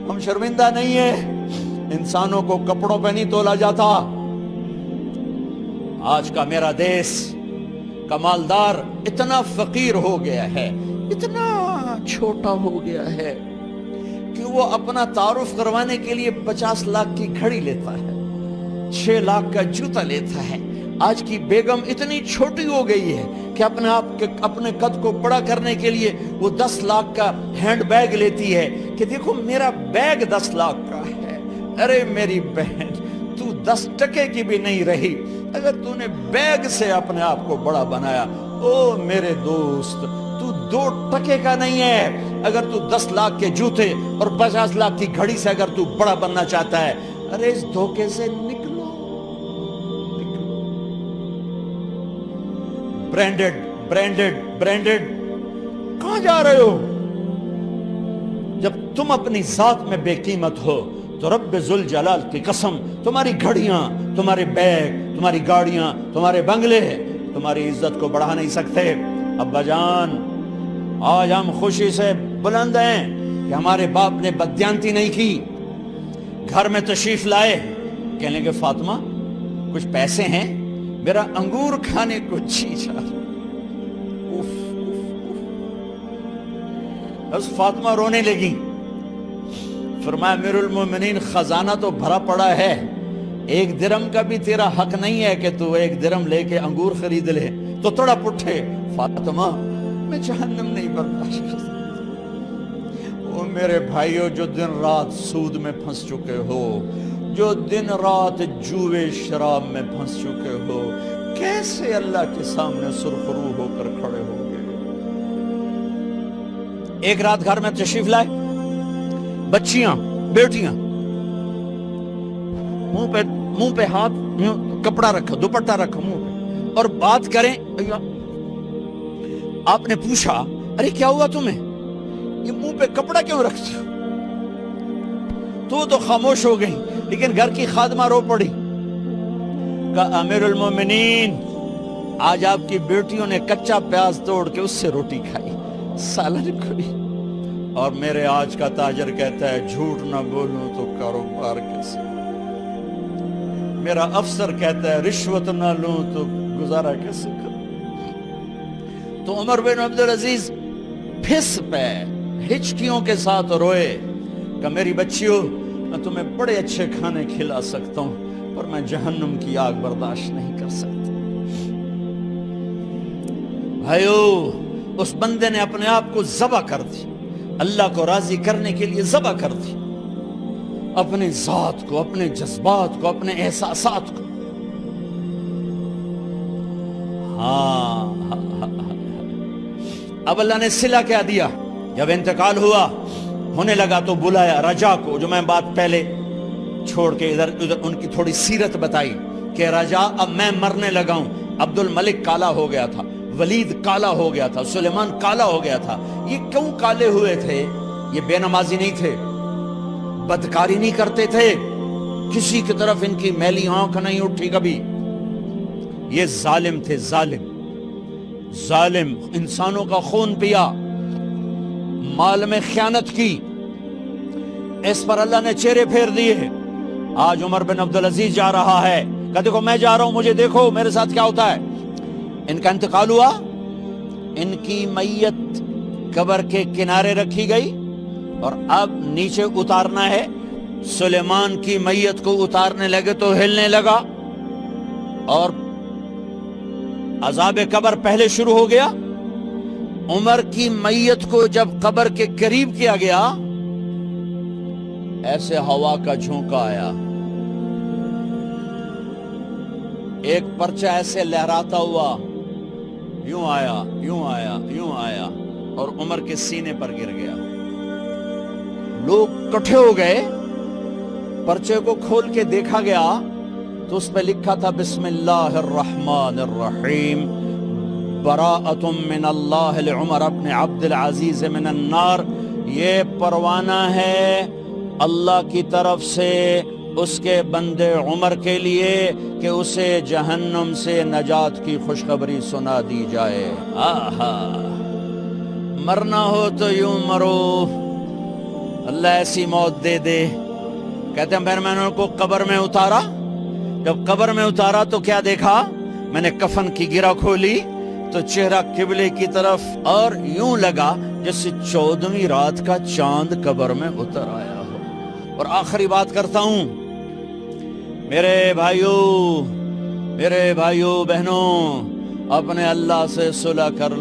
ہم شرمندہ نہیں ہیں، انسانوں کو کپڑوں پہ نہیں تولا جاتا۔ آج کا میرا دیس کا مالدار اتنا فقیر ہو گیا ہے، اتنا چھوٹا ہو گیا ہے کہ وہ اپنا تعارف کروانے کے لیے 50 لاکھ کی گھڑی لیتا ہے، 6 لاکھ کا جوتا لیتا ہے۔ آج کی بیگم اتنی چھوٹی ہو گئی ہے کہ اپنے قد کو بڑا کرنے کے لیے وہ 10 لاکھ کا ہینڈ بیگ لیتی ہے کہ دیکھو میرا بیگ 10 لاکھ کا ہے۔ ارے میری بہن، تو 10 ٹکے کی بھی نہیں رہی اگر تو نے بیگ سے اپنے آپ کو بڑا بنایا۔ او میرے دوست، تو 2 ٹکے کا نہیں ہے اگر تو 10 لاکھ کے جوتے اور 50 لاکھ کی گھڑی سے اگر تو بڑا بننا چاہتا ہے۔ ارے اس دھوکے سے نکلو۔ برینڈڈ برینڈڈ برینڈڈ، کہاں جا رہے ہو؟ جب تم اپنی ذات میں بے قیمت ہو تو رب ذوالجلال کی قسم، تمہاری گھڑیاں، تمہارے بیگ، تمہاری گاڑیاں، تمہارے بنگلے تمہاری عزت کو بڑھا نہیں سکتے۔ ابا جان، آج ہم خوشی سے بلند ہیں کہ ہمارے باپ نے بددیانتی نہیں کی۔ گھر میں تشریف لائے، کہنے لگے فاطمہ کچھ پیسے ہیں، میرا انگور کھانے کو جی چاہ رہا۔ بس فاطمہ رونے لگی۔ فرمایا امیر المومنین، خزانہ تو بھرا پڑا ہے، 1 درم کا بھی تیرا حق نہیں ہے کہ تو 1 درم لے کے انگور خرید لے۔ تو تڑپ اٹھے، فاطمہ میں جہنم نہیں برداشت کر سکتا۔ وہ میرے بھائیوں جو دن رات سود میں پھنس چکے ہو، جو دن رات جوئے شراب میں پھنس چکے ہو، کیسے اللہ کے سامنے سرخرو ہو کر کھڑے ہو گئے؟ ایک رات گھر میں تشریف لائے، بچیاں، بیٹیاں، منہ پہ ہاتھ، کپڑا رکھا، دوپٹہ رکھا منہ پہ، اور بات کریں۔ آپ نے پوچھا ارے کیا ہوا تمہیں، یہ منہ پہ کپڑا کیوں رکھتے ہو؟ تو خاموش ہو گئی، لیکن گھر کی خادمہ رو پڑی۔ کہا امیر المومنین، آج آپ کی بیٹیوں نے کچا پیاز توڑ کے اس سے روٹی کھائی، سالن کھائی، اور میرے آج کا تاجر کہتا ہے جھوٹ نہ بولوں تو کاروبار کیسے؟ میرا افسر کہتا ہے رشوت نہ لوں تو گزارا کیسے کروں؟ تو عمر بن عبدالعزیز پھس پہ ہچکیوں کے ساتھ روئے کہ میری بچیوں، میں تمہیں بڑے اچھے کھانے کھلا سکتا ہوں پر میں جہنم کی آگ برداشت نہیں کر سکتا۔ بھائیو، اس بندے نے اپنے آپ کو ذبح کر دی، اللہ کو راضی کرنے کے لیے ذبح کر دی، اپنی ذات کو، اپنے جذبات کو، اپنے احساسات کو۔ اب اللہ نے صلہ کیا دیا؟ جب انتقال ہوا، ہونے لگا تو بلایا رجا کو، جو میں بات پہلے چھوڑ کے ادھر ان کی تھوڑی سیرت بتائی کہ رجا اب میں مرنے لگا ہوں۔ عبد الملک کالا ہو گیا تھا، ولید کالا ہو گیا تھا، سلیمان کالا ہو گیا تھا۔ یہ کیوں کالے ہوئے تھے؟ یہ بے نمازی نہیں تھے، بدکاری نہیں کرتے تھے، کسی کی طرف ان کی میلی آنکھ نہیں اٹھی کبھی۔ یہ ظالم تھے، ظالم ظالم، انسانوں کا خون پیا، مال میں خیانت کی، اس پر اللہ نے چہرے پھیر دیے۔ آج عمر بن عبدالعزیز جا رہا ہے کہ دیکھو میں جا رہا ہوں، مجھے دیکھو میرے ساتھ کیا ہوتا ہے۔ ان کا انتقال ہوا، ان کی میت قبر کے کنارے رکھی گئی، اور اب نیچے اتارنا ہے۔ سلیمان کی میت کو اتارنے لگے تو ہلنے لگا، اور عذاب قبر پہلے شروع ہو گیا۔ عمر کی میت کو جب قبر کے قریب کیا گیا، ایسے ہوا کا جھونکا آیا، ایک پرچہ ایسے لہراتا ہوا، یوں آیا، یوں آیا، یوں آیا، اور عمر کے سینے پر گر گیا۔ لوگ کٹھے ہو گئے، پرچے کو کھول کے دیکھا گیا تو اس پہ لکھا تھا بسم اللہ الرحمن الرحیم، براءۃ من اللہ لعمر بن عبد العزیز من النار۔ یہ پروانہ ہے اللہ کی طرف سے اس کے بندے عمر کے لیے کہ اسے جہنم سے نجات کی خوشخبری سنا دی جائے۔ آہا، مرنا ہو تو یوں مرو، اللہ ایسی موت دے دے. کہتے ہیں پھر میں نے ان کو قبر میں اتارا. جب قبر میں اتارا تو کیا دیکھا؟ میں نے کفن کی گرہ کھولی تو چہرہ قبلے کی طرف، اور یوں لگا جیسے 14ویں رات کا چاند قبر میں اتر آیا ہو. اور آخری بات کرتا ہوں، میرے بھائیوں بہنوں، اپنے اللہ سے صلح کر